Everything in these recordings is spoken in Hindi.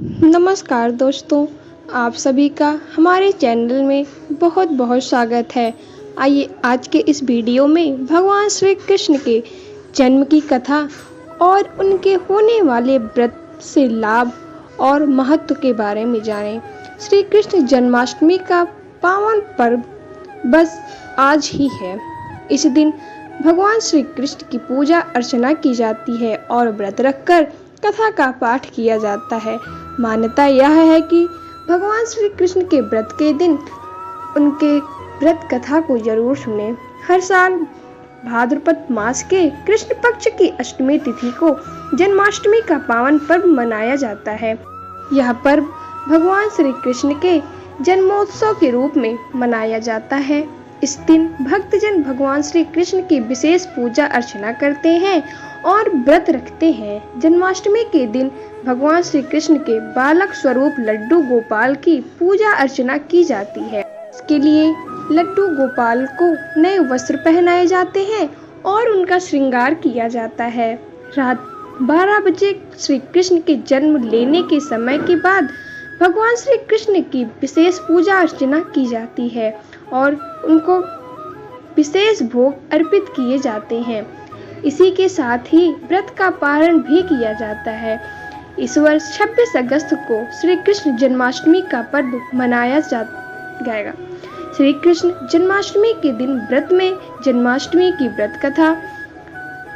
नमस्कार दोस्तों, आप सभी का हमारे चैनल में बहुत बहुत स्वागत है। आइए आज के इस वीडियो में भगवान श्री कृष्ण के जन्म की कथा और उनके होने वाले व्रत से लाभ और महत्व के बारे में जानें। श्री कृष्ण जन्माष्टमी का पावन पर्व बस आज ही है। इस दिन भगवान श्री कृष्ण की पूजा अर्चना की जाती है और व्रत रखकर कथा का पाठ किया जाता है। मान्यता यह है कि भगवान श्री कृष्ण के व्रत के दिन उनके व्रत कथा को जरूर सुनें। हर साल भाद्रपद मास के कृष्ण पक्ष की अष्टमी तिथि को जन्माष्टमी का पावन पर्व मनाया जाता है। यह पर्व भगवान श्री कृष्ण के जन्मोत्सव के रूप में मनाया जाता है। इस दिन भक्तजन भगवान श्री कृष्ण की विशेष पूजा अर्चना करते हैं और व्रत रखते हैं। जन्माष्टमी के दिन भगवान श्री कृष्ण के बालक स्वरूप लड्डू गोपाल की पूजा अर्चना की जाती है। इसके लिए लड्डू गोपाल को नए वस्त्र पहनाए जाते हैं और उनका श्रृंगार किया जाता है। रात 12 बजे श्री कृष्ण के जन्म लेने के समय के बाद भगवान श्री कृष्ण की विशेष पूजा अर्चना की जाती है और उनको विशेष भोग अर्पित किए जाते हैं। इसी के साथ ही व्रत का पारण भी किया जाता है। इस वर्ष 26 अगस्त को श्री कृष्ण जन्माष्टमी का पर्व मनाया जाएगा। श्री कृष्ण जन्माष्टमी के दिन व्रत में जन्माष्टमी की व्रत कथा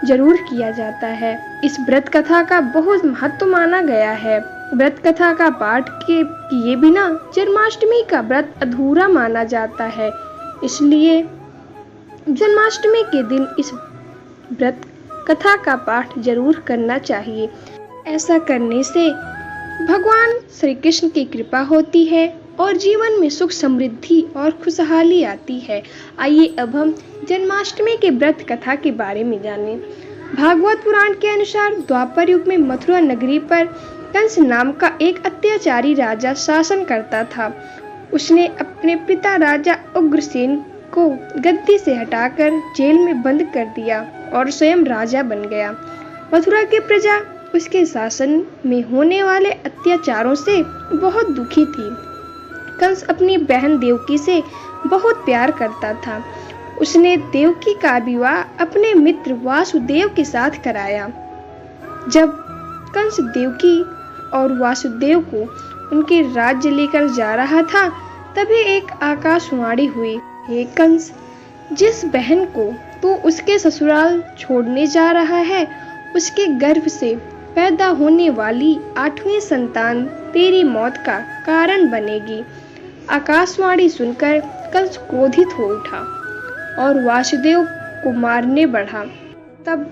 जरूर किया जाता है। इस व्रत कथा का बहुत महत्व माना गया है। व्रत कथा का पाठ किए बिना जन्माष्टमी का व्रत अधूरा माना जाता है। इसलिए जन्माष्टमी के दिन इस व्रत कथा का पाठ जरूर करना चाहिए। ऐसा करने से भगवान श्री कृष्ण की कृपा होती है और जीवन में सुख समृद्धि और खुशहाली आती है। आइए अब हम जन्माष्टमी के व्रत कथा के बारे में जानें। भागवत पुराण के अनुसार द्वापर युग में मथुरा नगरी पर कंस नाम का एक अत्याचारी राजा शासन करता था। उसने अपने पिता राजा उग्रसेन को गद्दी से हटाकर जेल में बंद कर दिया और स्वयं राजा बन गया। मथुरा की प्रजा उसके शासन में होने वाले अत्याचारों से बहुत दुखी थी। कंस अपनी बहन देवकी से बहुत प्यार करता था। उसने देवकी का विवाह अपने मित्र वासुदेव के साथ कराया। जब कंस देवकी और वासुदेव को उनके राज्य लेकर जा रहा था, तभी एक आकाशवाणी हुई, हे कंस, जिस बहन को तू उसके ससुराल छोड़ने जा रहा है, उसके गर्भ से पैदा होने वाली 8वीं संतान तेरी मौत का कारण बनेगी। आकाशवाणी सुनकर कंस क्रोधित हो उठा और वासुदेव को मारने बढ़ा। तब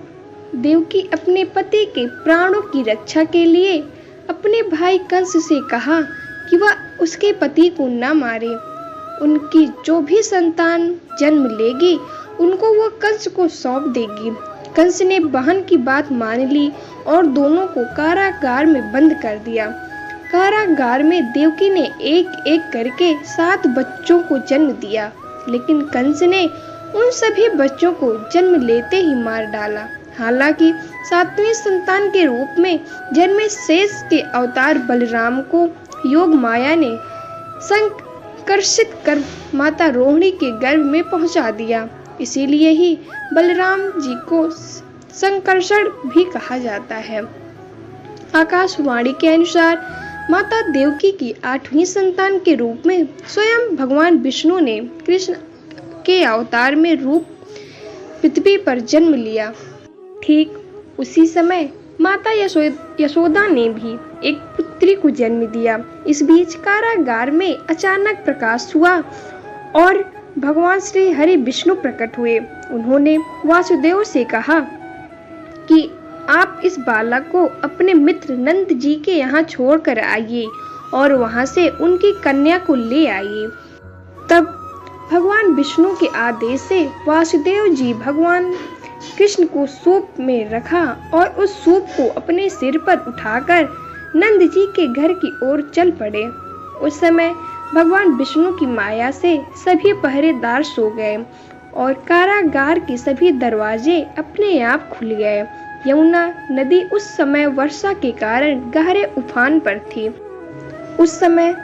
देवकी अपने पति के प्राणों की रक्षा के लिए अपने भाई कंस से कहा कि वह उसके पति को न मारे। उनकी जो भी संतान जन्म लेगी उनको वो कंस को सौंप देगी। कंस ने बहन की बात मान ली और दोनों को कारागार में बंद कर दिया। कारागार में देवकी ने एक एक करके 7 बच्चों को जन्म दिया, लेकिन कंस ने उन सभी बच्चों को जन्म लेते ही मार डाला। हालांकि 7वीं संतान के रूप में जन्मे शेष के अवतार बलराम को योग माया ने संकर्षित कर माता रोहिणी के गर्भ में पहुंचा दिया। इसीलिए ही बलराम जी को संकर्षण भी कहा जाता है। आकाशवाणी के अनुसार माता देवकी की 8वीं संतान के रूप में स्वयं भगवान विष्णु ने कृष्ण के अवतार में रूप पृथ्वी पर जन्म लिया। ठीक उसी समय माता यशोदा ने भी एक पुत्री को जन्म दिया। इस बीच कारागार में अचानक प्रकाश हुआ और भगवान श्री हरि विष्णु प्रकट हुए। उन्होंने वासुदेव से कहा कि आप इस बालक को अपने मित्र नंद जी के यहाँ छोड़कर आइए और वहाँ से उनकी कन्या को ले आइए। तब भगवान विष्णु के आदेश से वासुदेव जी भगवान कृष्ण को सूप में रखा और उस सूप को अपने सिर पर उठाकर नंद जी के घर की ओर चल पड़े। उस समय भगवान विष्णु की माया से सभी पहरेदार सो गए और कारागार के सभी दरवाजे अपने आप खुल गए। यमुना नदी उस समय वर्षा के कारण गहरे उफान पर थी। उस समय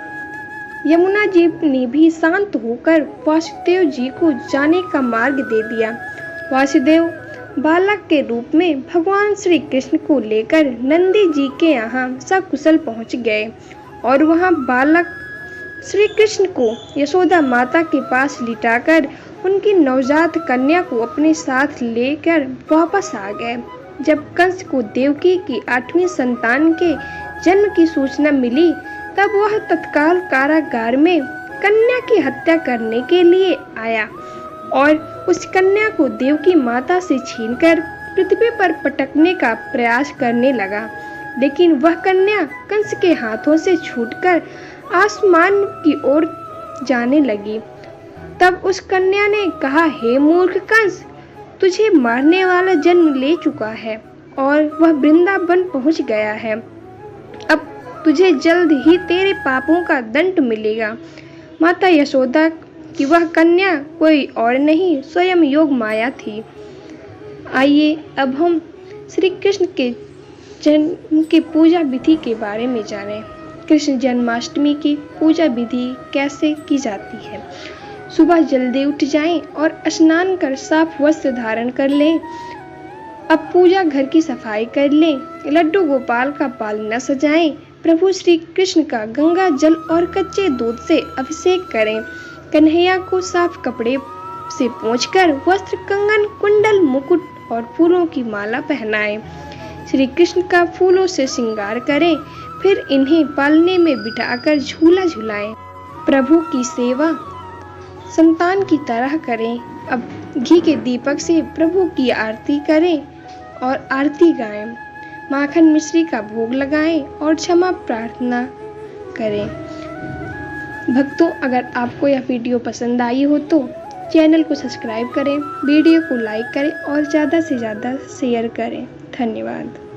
यमुना जी ने भी शांत होकर वासुदेव जी को जाने का मार्ग दे दिया। वासुदेव बालक के रूप में भगवान श्री कृष्ण को लेकर नंदी जी के यहाँ सकुशल पहुँच गए और वहाँ बालक श्री कृष्ण को यशोदा माता के पास लिटाकर उनकी नवजात कन्या को अपने साथ लेकर वापस आ गए। जब कंस को देवकी की 8वीं संतान के जन्म की सूचना मिली तब वह तत्काल कारागार में कन्या की हत्या करने के लिए आया और उस कन्या को देवकी माता से छीनकर पृथ्वी पर पटकने का प्रयास करने लगा, लेकिन वह कन्या कंस के हाथों से छूटकर आसमान की ओर जाने लगी। तब उस कन्या ने कहा, हे मूर्ख कंस, तुझे मारने वाला जन्म ले चुका है और वह वृंदावन पहुंच गया है। अब तुझे जल्द ही तेरे पापों का दंड मिलेगा। माता यशोदा कि वह कन्या कोई और नहीं स्वयं योग माया थी। आइए अब हम श्री कृष्ण के जन्म की पूजा विधि के बारे में जानें। कृष्ण जन्माष्टमी की पूजा विधि कैसे की जाती है। सुबह जल्दी उठ जाएं और स्नान कर साफ वस्त्र धारण कर लें। अब पूजा घर की सफाई कर लें। लड्डू गोपाल का पालना सजाएं। प्रभु श्री कृष्ण का गंगा जल और कच्चे दूध से अभिषेक करें। कन्हैया को साफ कपड़े से पोंछकर वस्त्र, कंगन, कुंडल, मुकुट और फूलों की माला पहनाएं। श्री कृष्ण का फूलों से श्रृंगार करें, फिर इन्हें पालने में बिठाकर झूला झुलाएं। प्रभु की सेवा संतान की तरह करें। अब घी के दीपक से प्रभु की आरती करें और आरती गाएं। माखन मिश्री का भोग लगाएं और क्षमा प्रार्थना करें। भक्तों, अगर आपको यह वीडियो पसंद आई हो तो चैनल को सब्सक्राइब करें, वीडियो को लाइक करें और ज़्यादा से ज़्यादा शेयर करें। धन्यवाद।